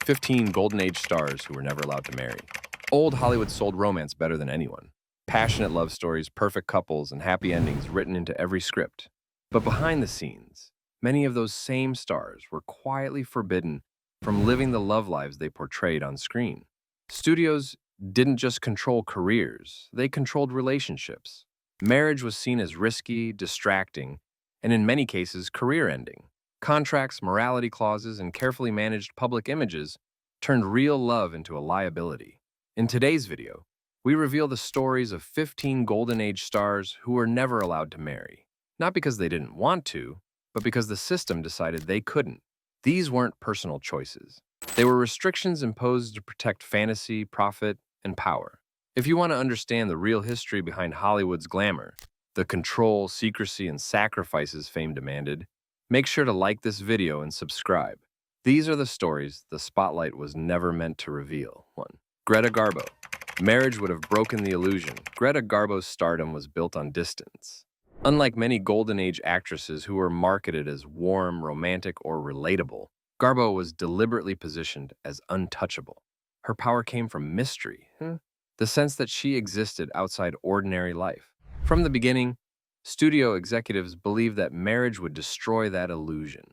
15 Golden Age stars who were never allowed to marry. Old Hollywood sold romance better than anyone. Passionate love stories, perfect couples, and happy endings written into every script. But behind the scenes, many of those same stars were quietly forbidden from living the love lives they portrayed on screen. Studios didn't just control careers, they controlled relationships. Marriage was seen as risky, distracting, and in many cases, career-ending. Contracts, morality clauses, and carefully managed public images turned real love into a liability. In today's video, we reveal the stories of 15 Golden Age stars who were never allowed to marry. Not because they didn't want to, but because the system decided they couldn't. These weren't personal choices. They were restrictions imposed to protect fantasy, profit, and power. If you want to understand the real history behind Hollywood's glamour, the control, secrecy, and sacrifices fame demanded, make sure to like this video and subscribe. These are the stories the spotlight was never meant to reveal. 1. Greta Garbo. Marriage would have broken the illusion. Greta Garbo's stardom was built on distance. Unlike many Golden Age actresses who were marketed as warm, romantic, or relatable, Garbo was deliberately positioned as untouchable. Her power came from mystery, the sense that she existed outside ordinary life. From the beginning, studio executives believed that marriage would destroy that illusion.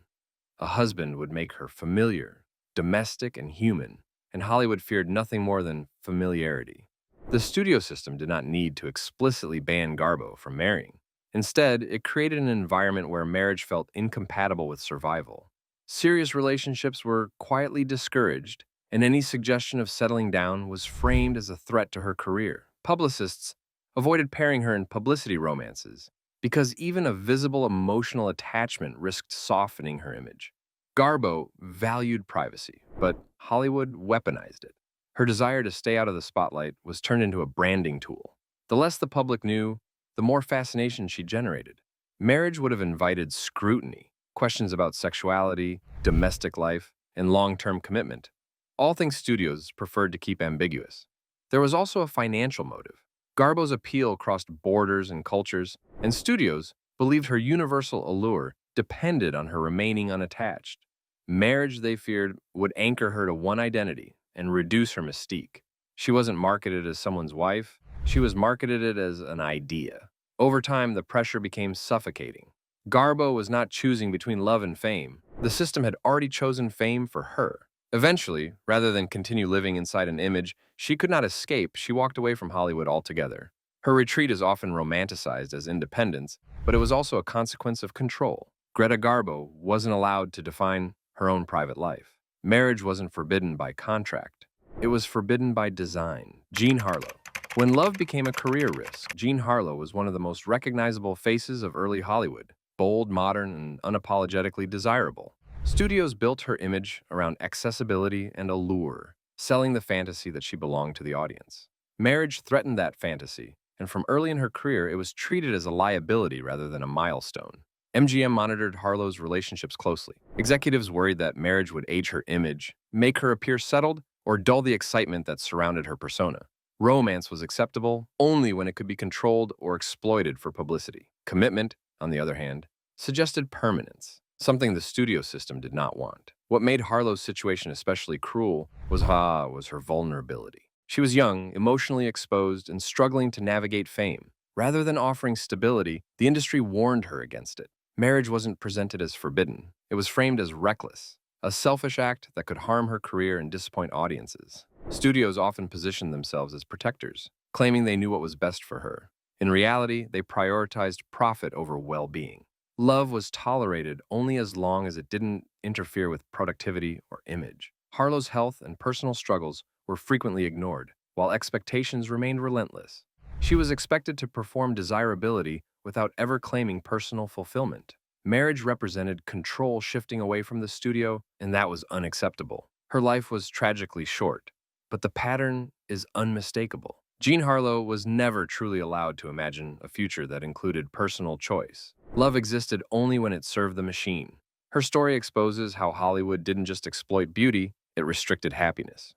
A husband would make her familiar, domestic, and human, and Hollywood feared nothing more than familiarity. The studio system did not need to explicitly ban Garbo from marrying. Instead, it created an environment where marriage felt incompatible with survival. Serious relationships were quietly discouraged, and any suggestion of settling down was framed as a threat to her career. Publicists avoided pairing her in publicity romances because even a visible emotional attachment risked softening her image. Garbo valued privacy, but Hollywood weaponized it. Her desire to stay out of the spotlight was turned into a branding tool. The less the public knew, the more fascination she generated. Marriage would have invited scrutiny, questions about sexuality, domestic life, and long-term commitment, all things studios preferred to keep ambiguous. There was also a financial motive. Garbo's appeal crossed borders and cultures, and studios believed her universal allure depended on her remaining unattached. Marriage, they feared, would anchor her to one identity and reduce her mystique. She wasn't marketed as someone's wife, she was marketed as an idea. Over time, the pressure became suffocating. Garbo was not choosing between love and fame. The system had already chosen fame for her. Eventually, rather than continue living inside an image she could not escape, she walked away from Hollywood altogether. Her retreat is often romanticized as independence, but it was also a consequence of control. Greta Garbo wasn't allowed to define her own private life. Marriage wasn't forbidden by contract. It was forbidden by design. Jean Harlow. When love became a career risk, Jean Harlow was one of the most recognizable faces of early Hollywood, bold, modern, and unapologetically desirable. Studios built her image around accessibility and allure, selling the fantasy that she belonged to the audience. Marriage threatened that fantasy, and from early in her career, it was treated as a liability rather than a milestone. MGM monitored Harlow's relationships closely. Executives worried that marriage would age her image, make her appear settled, or dull the excitement that surrounded her persona. Romance was acceptable only when it could be controlled or exploited for publicity. Commitment, on the other hand, suggested permanence, something the studio system did not want. What made Harlow's situation especially cruel was her vulnerability. She was young, emotionally exposed, and struggling to navigate fame. Rather than offering stability, the industry warned her against it. Marriage wasn't presented as forbidden. It was framed as reckless, a selfish act that could harm her career and disappoint audiences. Studios often positioned themselves as protectors, claiming they knew what was best for her. In reality, they prioritized profit over well-being. Love was tolerated only as long as it didn't interfere with productivity or image. Harlow's health and personal struggles were frequently ignored, while expectations remained relentless. She was expected to perform desirability without ever claiming personal fulfillment. Marriage represented control shifting away from the studio, and that was unacceptable. Her life was tragically short, but the pattern is unmistakable. Jean Harlow was never truly allowed to imagine a future that included personal choice. Love existed only when it served the machine. Her story exposes how Hollywood didn't just exploit beauty, it restricted happiness.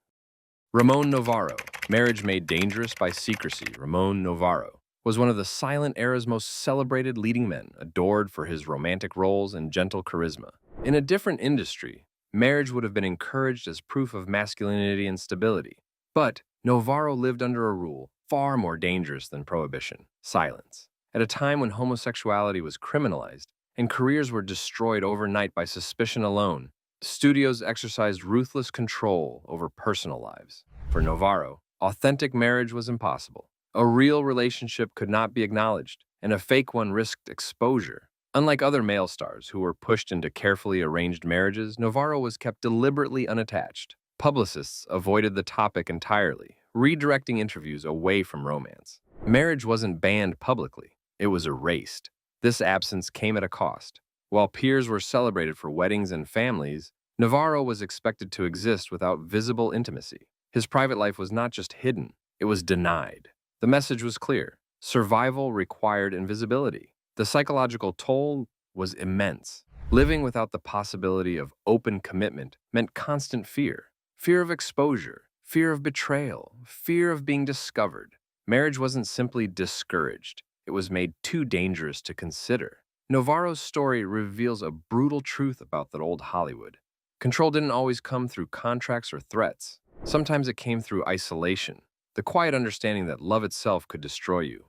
Ramon Novarro, marriage made dangerous by secrecy. Ramon Novarro was one of the silent era's most celebrated leading men, adored for his romantic roles and gentle charisma. In a different industry, marriage would have been encouraged as proof of masculinity and stability. But Navarro lived under a rule far more dangerous than prohibition: silence. At a time when homosexuality was criminalized and careers were destroyed overnight by suspicion alone, studios exercised ruthless control over personal lives. For Navarro, authentic marriage was impossible. A real relationship could not be acknowledged, and a fake one risked exposure. Unlike other male stars who were pushed into carefully arranged marriages, Navarro was kept deliberately unattached. Publicists avoided the topic entirely, redirecting interviews away from romance. Marriage wasn't banned publicly, it was erased. This absence came at a cost. While peers were celebrated for weddings and families, Navarro was expected to exist without visible intimacy. His private life was not just hidden, it was denied. The message was clear: survival required invisibility. The psychological toll was immense. Living without the possibility of open commitment meant constant fear. Fear of exposure, fear of betrayal, fear of being discovered. Marriage wasn't simply discouraged, it was made too dangerous to consider. Navarro's story reveals a brutal truth about that old Hollywood. Control didn't always come through contracts or threats. Sometimes it came through isolation, the quiet understanding that love itself could destroy you.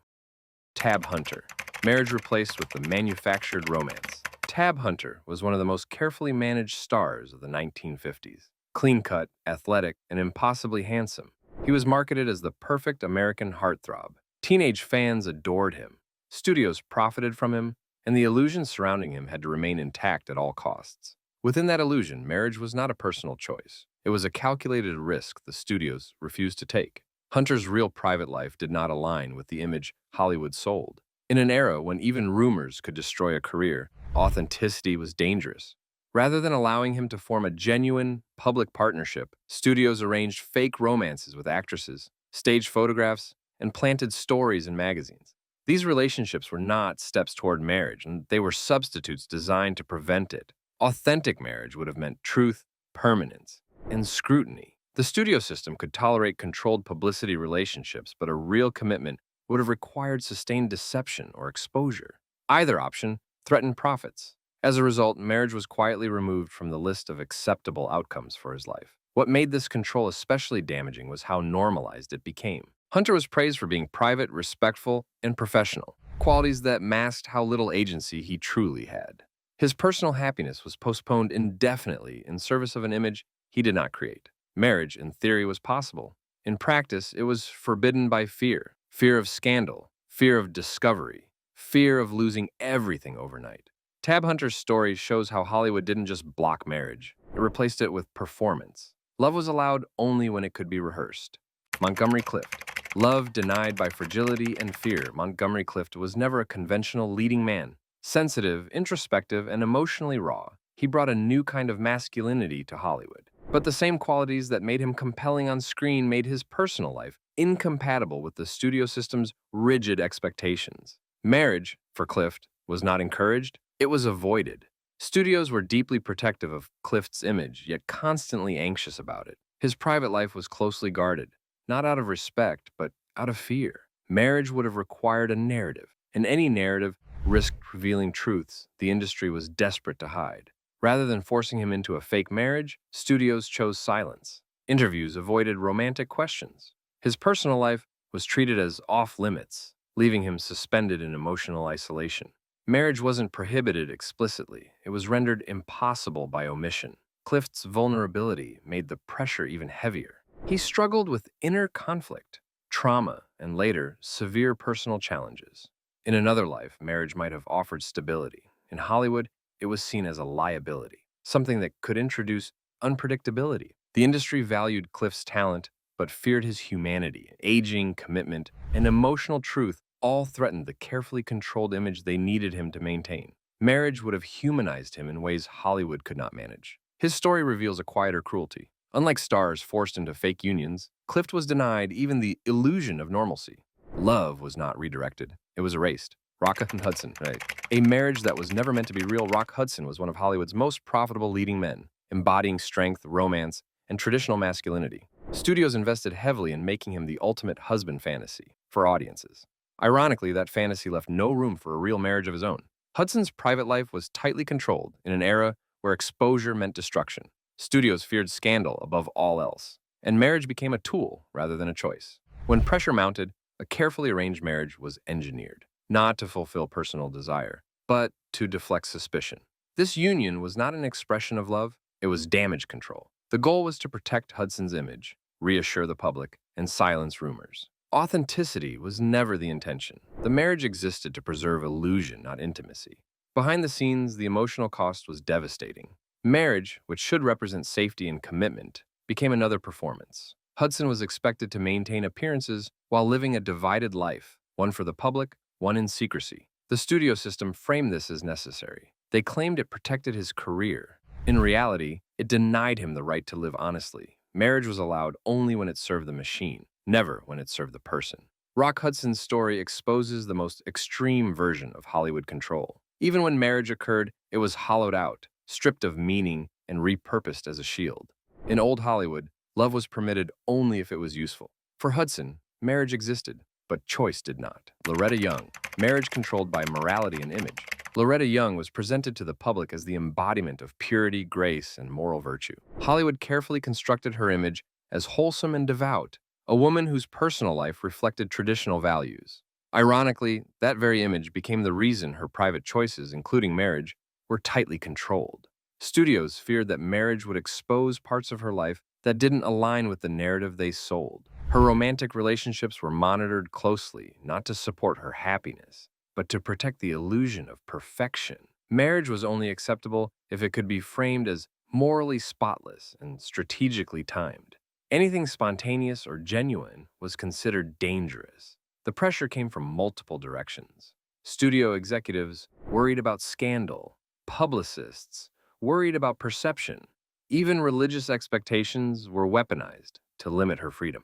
Tab Hunter. Marriage replaced with the manufactured romance. Tab Hunter was one of the most carefully managed stars of the 1950s. Clean-cut, athletic, and impossibly handsome, he was marketed as the perfect American heartthrob. Teenage fans adored him. Studios profited from him, and the illusion surrounding him had to remain intact at all costs. Within that illusion, marriage was not a personal choice. It was a calculated risk the studios refused to take. Hunter's real private life did not align with the image Hollywood sold. In an era when even rumors could destroy a career, authenticity was dangerous. Rather than allowing him to form a genuine, public partnership, studios arranged fake romances with actresses, staged photographs, and planted stories in magazines. These relationships were not steps toward marriage, and they were substitutes designed to prevent it. Authentic marriage would have meant truth, permanence, and scrutiny. The studio system could tolerate controlled publicity relationships, but a real commitment would have required sustained deception or exposure. Either option threatened profits. As a result, marriage was quietly removed from the list of acceptable outcomes for his life. What made this control especially damaging was how normalized it became. Hunter was praised for being private, respectful, and professional, qualities that masked how little agency he truly had. His personal happiness was postponed indefinitely in service of an image he did not create. Marriage, in theory, was possible. In practice, it was forbidden by fear. Fear of scandal, fear of discovery, fear of losing everything overnight. Tab Hunter's story shows how Hollywood didn't just block marriage. It replaced it with performance. Love was allowed only when it could be rehearsed. Montgomery Clift. Love denied by fragility and fear, Montgomery Clift was never a conventional leading man. Sensitive, introspective, and emotionally raw, he brought a new kind of masculinity to Hollywood. But the same qualities that made him compelling on screen made his personal life incompatible with the studio system's rigid expectations. Marriage, for Clift, was not encouraged, it was avoided. Studios were deeply protective of Clift's image, yet constantly anxious about it. His private life was closely guarded, not out of respect, but out of fear. Marriage would have required a narrative, and any narrative risked revealing truths the industry was desperate to hide. Rather than forcing him into a fake marriage, studios chose silence. Interviews avoided romantic questions. His personal life was treated as off-limits, leaving him suspended in emotional isolation. Marriage wasn't prohibited explicitly, it was rendered impossible by omission. Clift's vulnerability made the pressure even heavier. He struggled with inner conflict, trauma, and later, severe personal challenges. In another life, marriage might have offered stability. In Hollywood, it was seen as a liability, something that could introduce unpredictability. The industry valued Clift's talent, but feared his humanity. Aging, commitment, and emotional truth all threatened the carefully controlled image they needed him to maintain. Marriage would have humanized him in ways Hollywood could not manage. His story reveals a quieter cruelty. Unlike stars forced into fake unions, Clift was denied even the illusion of normalcy. Love was not redirected, it was erased. Rock Hudson, right? A marriage that was never meant to be real. Rock Hudson was one of Hollywood's most profitable leading men, embodying strength, romance, and traditional masculinity. Studios invested heavily in making him the ultimate husband fantasy for audiences. Ironically, that fantasy left no room for a real marriage of his own. Hudson's private life was tightly controlled in an era where exposure meant destruction. Studios feared scandal above all else, and marriage became a tool rather than a choice. When pressure mounted, a carefully arranged marriage was engineered, not to fulfill personal desire, but to deflect suspicion. This union was not an expression of love, it was damage control. The goal was to protect Hudson's image, reassure the public, and silence rumors. Authenticity was never the intention. The marriage existed to preserve illusion, not intimacy. Behind the scenes, the emotional cost was devastating. Marriage, which should represent safety and commitment, became another performance. Hudson was expected to maintain appearances while living a divided life, one for the public, one in secrecy. The studio system framed this as necessary. They claimed it protected his career. In reality, it denied him the right to live honestly. Marriage was allowed only when it served the machine, never when it served the person. Rock Hudson's story exposes the most extreme version of Hollywood control. Even when marriage occurred, it was hollowed out, stripped of meaning, and repurposed as a shield. In old Hollywood, love was permitted only if it was useful. For Hudson, marriage existed, but choice did not. Loretta Young, marriage controlled by morality and image. Loretta Young was presented to the public as the embodiment of purity, grace, and moral virtue. Hollywood carefully constructed her image as wholesome and devout, a woman whose personal life reflected traditional values. Ironically, that very image became the reason her private choices, including marriage, were tightly controlled. Studios feared that marriage would expose parts of her life that didn't align with the narrative they sold. Her romantic relationships were monitored closely, not to support her happiness, but to protect the illusion of perfection. Marriage was only acceptable if it could be framed as morally spotless and strategically timed. Anything spontaneous or genuine was considered dangerous. The pressure came from multiple directions. Studio executives worried about scandal, publicists worried about perception. Even religious expectations were weaponized to limit her freedom.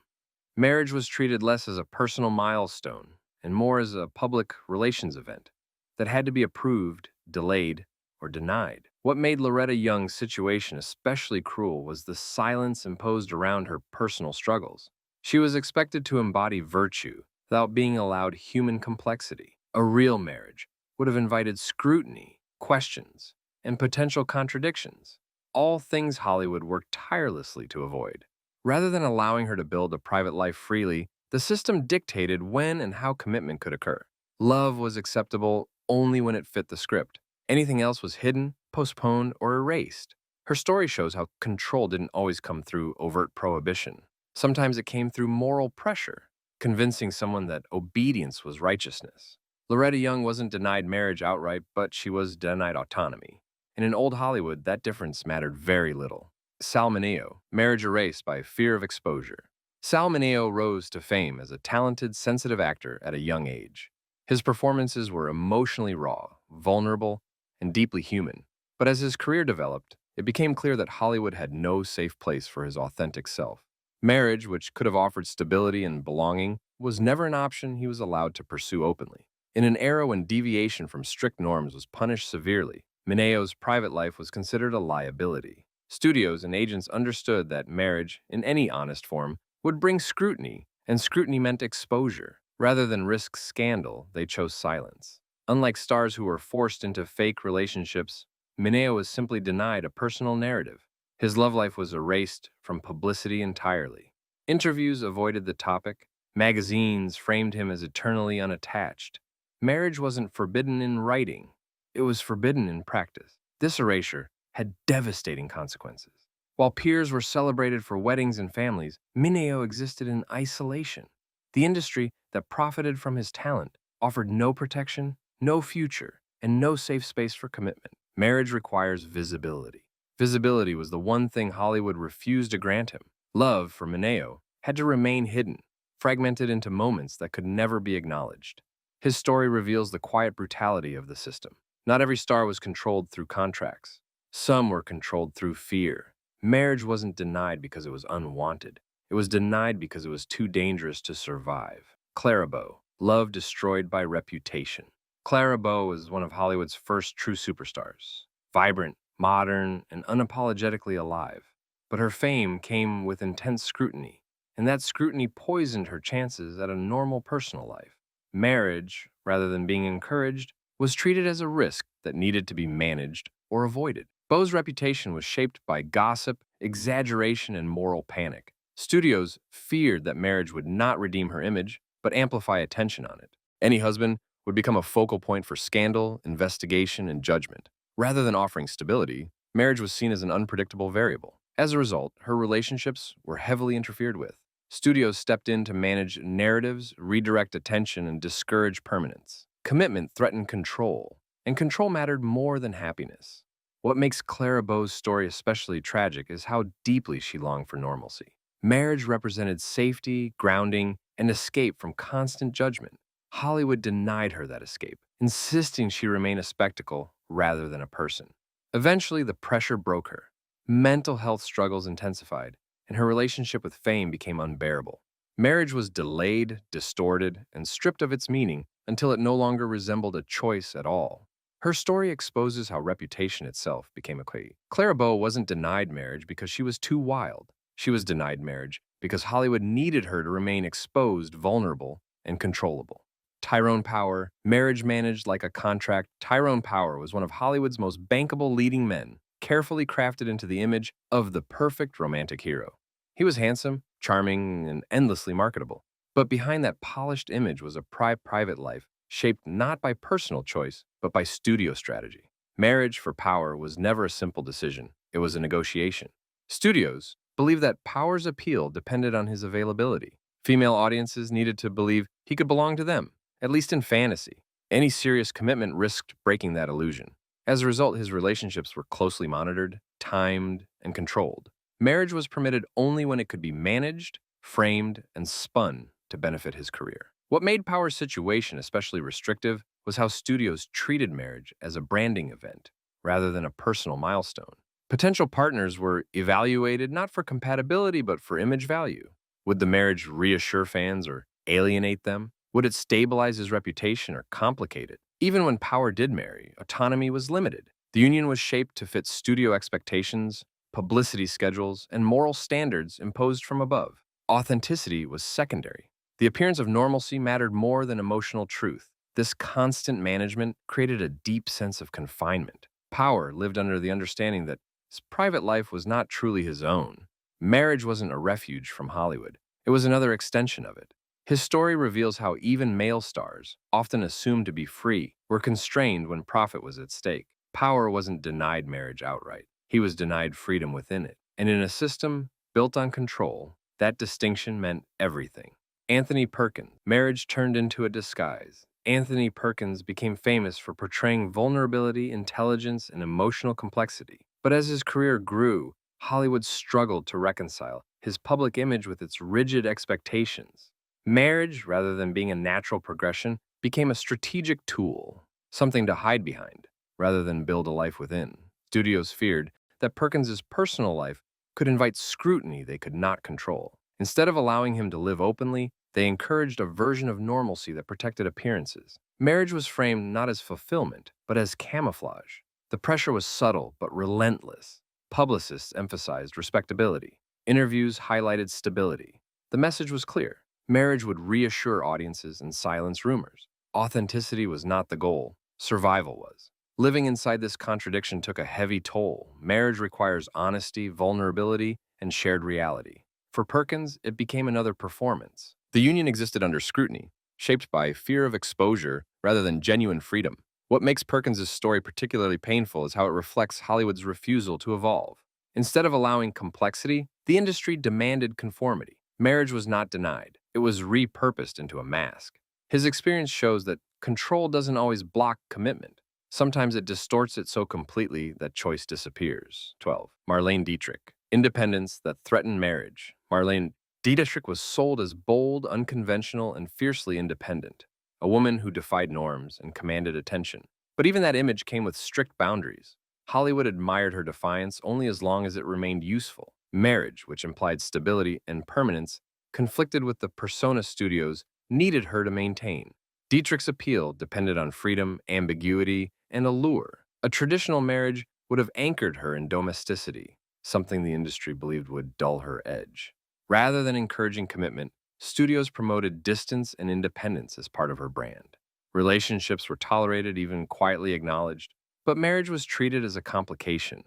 Marriage was treated less as a personal milestone and more as a public relations event that had to be approved, delayed, or denied. What made Loretta Young's situation especially cruel was the silence imposed around her personal struggles. She was expected to embody virtue without being allowed human complexity. A real marriage would have invited scrutiny, questions, and potential contradictions, all things Hollywood worked tirelessly to avoid. Rather than allowing her to build a private life freely, the system dictated when and how commitment could occur. Love was acceptable only when it fit the script. Anything else was hidden, postponed, or erased. Her story shows how control didn't always come through overt prohibition. Sometimes it came through moral pressure, convincing someone that obedience was righteousness. Loretta Young wasn't denied marriage outright, but she was denied autonomy. And in old Hollywood, that difference mattered very little. Sal Mineo, marriage erased by fear of exposure. Sal Mineo rose to fame as a talented, sensitive actor at a young age. His performances were emotionally raw, vulnerable, and deeply human. But as his career developed, it became clear that Hollywood had no safe place for his authentic self. Marriage, which could have offered stability and belonging, was never an option he was allowed to pursue openly. In an era when deviation from strict norms was punished severely, Mineo's private life was considered a liability. Studios and agents understood that marriage, in any honest form, would bring scrutiny, and scrutiny meant exposure. Rather than risk scandal, they chose silence. Unlike stars who were forced into fake relationships, Mineo was simply denied a personal narrative. His love life was erased from publicity entirely. Interviews avoided the topic. Magazines framed him as eternally unattached. Marriage wasn't forbidden in writing. It was forbidden in practice. This erasure had devastating consequences. While peers were celebrated for weddings and families, Mineo existed in isolation. The industry that profited from his talent offered no protection, no future, and no safe space for commitment. Marriage requires visibility. Visibility was the one thing Hollywood refused to grant him. Love, for Mineo, had to remain hidden, fragmented into moments that could never be acknowledged. His story reveals the quiet brutality of the system. Not every star was controlled through contracts. Some were controlled through fear. Marriage wasn't denied because it was unwanted. It was denied because it was too dangerous to survive. Clara Bow, love destroyed by reputation. Clara Bow was one of Hollywood's first true superstars. Vibrant, modern, and unapologetically alive. But her fame came with intense scrutiny, and that scrutiny poisoned her chances at a normal personal life. Marriage, rather than being encouraged, was treated as a risk that needed to be managed or avoided. Beau's reputation was shaped by gossip, exaggeration, and moral panic. Studios feared that marriage would not redeem her image, but amplify attention on it. Any husband would become a focal point for scandal, investigation, and judgment. Rather than offering stability, marriage was seen as an unpredictable variable. As a result, her relationships were heavily interfered with. Studios stepped in to manage narratives, redirect attention, and discourage permanence. Commitment threatened control, and control mattered more than happiness. What makes Clara Beau's story especially tragic is how deeply she longed for normalcy. Marriage represented safety, grounding, and escape from constant judgment. Hollywood denied her that escape, insisting she remain a spectacle rather than a person. Eventually, the pressure broke her. Mental health struggles intensified, and her relationship with fame became unbearable. Marriage was delayed, distorted, and stripped of its meaning until it no longer resembled a choice at all. Her story exposes how reputation itself became a key. Clara Bow wasn't denied marriage because she was too wild. She was denied marriage because Hollywood needed her to remain exposed, vulnerable, and controllable. Tyrone Power, marriage managed like a contract. Tyrone Power was one of Hollywood's most bankable leading men, carefully crafted into the image of the perfect romantic hero. He was handsome, charming, and endlessly marketable. But behind that polished image was a private life shaped not by personal choice, but by studio strategy. Marriage for Power was never a simple decision. It was a negotiation. Studios believed that Power's appeal depended on his availability. Female audiences needed to believe he could belong to them, at least in fantasy. Any serious commitment risked breaking that illusion. As a result, his relationships were closely monitored, timed, and controlled. Marriage was permitted only when it could be managed, framed, and spun to benefit his career. What made Power's situation especially restrictive was how studios treated marriage as a branding event rather than a personal milestone. Potential partners were evaluated not for compatibility but for image value. Would the marriage reassure fans or alienate them? Would it stabilize his reputation or complicate it? Even when Power did marry, autonomy was limited. The union was shaped to fit studio expectations, publicity schedules, and moral standards imposed from above. Authenticity was secondary. The appearance of normalcy mattered more than emotional truth. This constant management created a deep sense of confinement. Power lived under the understanding that his private life was not truly his own. Marriage wasn't a refuge from Hollywood. It was another extension of it. His story reveals how even male stars, often assumed to be free, were constrained when profit was at stake. Power wasn't denied marriage outright. He was denied freedom within it. And in a system built on control, that distinction meant everything. Anthony Perkins. Marriage turned into a disguise. Anthony Perkins became famous for portraying vulnerability, intelligence, and emotional complexity. But as his career grew, Hollywood struggled to reconcile his public image with its rigid expectations. Marriage, rather than being a natural progression, became a strategic tool, something to hide behind, rather than build a life within. Studios feared that Perkins's personal life could invite scrutiny they could not control. Instead of allowing him to live openly, they encouraged a version of normalcy that protected appearances. Marriage was framed not as fulfillment, but as camouflage. The pressure was subtle but relentless. Publicists emphasized respectability. Interviews highlighted stability. The message was clear. Marriage would reassure audiences and silence rumors. Authenticity was not the goal. Survival was. Living inside this contradiction took a heavy toll. Marriage requires honesty, vulnerability, and shared reality. For Perkins, it became another performance. The union existed under scrutiny, shaped by fear of exposure rather than genuine freedom. What makes Perkins's story particularly painful is how it reflects Hollywood's refusal to evolve. Instead of allowing complexity, the industry demanded conformity. Marriage was not denied. It was repurposed into a mask. His experience shows that control doesn't always block commitment. Sometimes it distorts it so completely that choice disappears. 12. Marlene Dietrich. Independence that threatened marriage. Marlene Dietrich was sold as bold, unconventional, and fiercely independent, a woman who defied norms and commanded attention. But even that image came with strict boundaries. Hollywood admired her defiance only as long as it remained useful. Marriage, which implied stability and permanence, conflicted with the persona studios needed her to maintain. Dietrich's appeal depended on freedom, ambiguity, and allure. A traditional marriage would have anchored her in domesticity, something the industry believed would dull her edge. Rather than encouraging commitment, studios promoted distance and independence as part of her brand. Relationships were tolerated, even quietly acknowledged, but marriage was treated as a complication.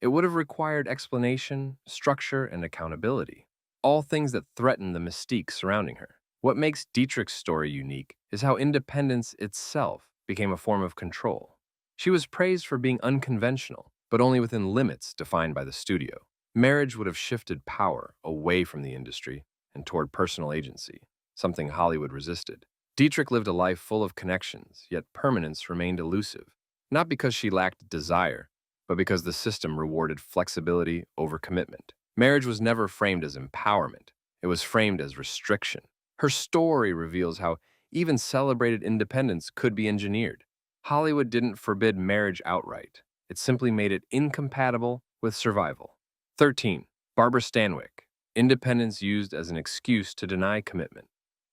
It would have required explanation, structure, and accountability, all things that threaten the mystique surrounding her. What makes Dietrich's story unique is how independence itself became a form of control. She was praised for being unconventional, but only within limits defined by the studio. Marriage would have shifted power away from the industry and toward personal agency, something Hollywood resisted. Dietrich lived a life full of connections, yet permanence remained elusive, not because she lacked desire, but because the system rewarded flexibility over commitment. Marriage was never framed as empowerment, it was framed as restriction. Her story reveals how even celebrated independence could be engineered. Hollywood didn't forbid marriage outright, it simply made it incompatible with survival. 13. Barbara Stanwyck. Independence used as an excuse to deny commitment.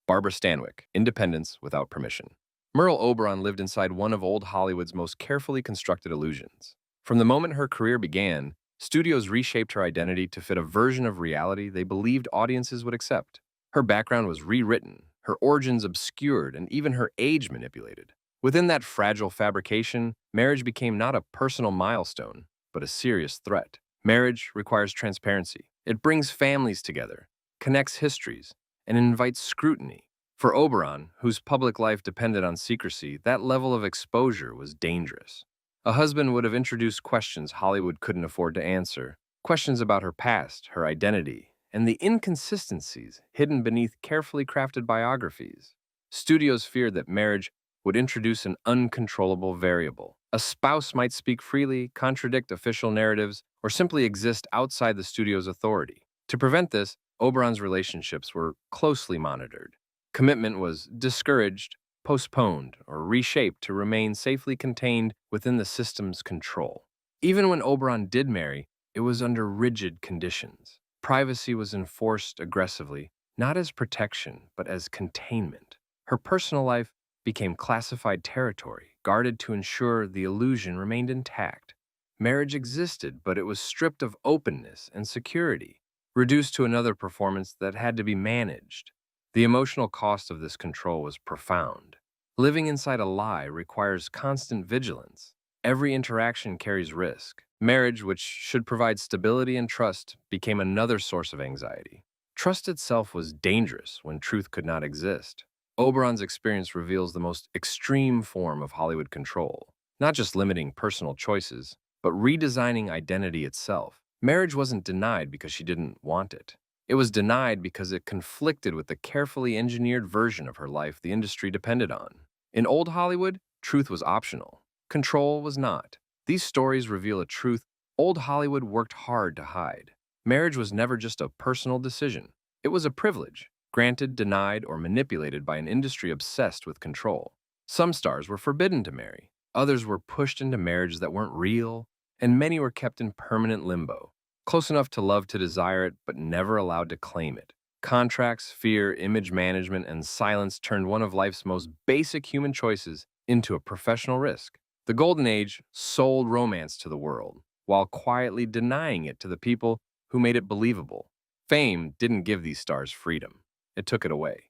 Barbara Stanwyck. Independence without permission. Merle Oberon lived inside one of old Hollywood's most carefully constructed illusions. From the moment her career began, studios reshaped her identity to fit a version of reality they believed audiences would accept. Her background was rewritten, her origins obscured, and even her age manipulated. Within that fragile fabrication, marriage became not a personal milestone, but a serious threat. Marriage requires transparency. It brings families together, connects histories, and invites scrutiny. For Oberon, whose public life depended on secrecy, that level of exposure was dangerous. A husband would have introduced questions Hollywood couldn't afford to answer, questions about her past, her identity, and the inconsistencies hidden beneath carefully crafted biographies. Studios feared that marriage would introduce an uncontrollable variable. A spouse might speak freely, contradict official narratives, or simply exist outside the studio's authority. To prevent this, Oberon's relationships were closely monitored. Commitment was discouraged, postponed, or reshaped to remain safely contained within the system's control. Even when Oberon did marry, it was under rigid conditions. Privacy was enforced aggressively, not as protection, but as containment. Her personal life became classified territory, guarded to ensure the illusion remained intact. Marriage existed, but it was stripped of openness and security, reduced to another performance that had to be managed. The emotional cost of this control was profound. Living inside a lie requires constant vigilance. Every interaction carries risk. Marriage, which should provide stability and trust, became another source of anxiety. Trust itself was dangerous when truth could not exist. Oberon's experience reveals the most extreme form of Hollywood control, not just limiting personal choices, but redesigning identity itself. Marriage wasn't denied because she didn't want it. It was denied because it conflicted with the carefully engineered version of her life the industry depended on. In old Hollywood, truth was optional. Control was not. These stories reveal a truth old Hollywood worked hard to hide. Marriage was never just a personal decision. It was a privilege, granted, denied, or manipulated by an industry obsessed with control. Some stars were forbidden to marry. Others were pushed into marriages that weren't real, and many were kept in permanent limbo, close enough to love to desire it, but never allowed to claim it. Contracts, fear, image management, and silence turned one of life's most basic human choices into a professional risk. The Golden Age sold romance to the world, while quietly denying it to the people who made it believable. Fame didn't give these stars freedom. It took it away.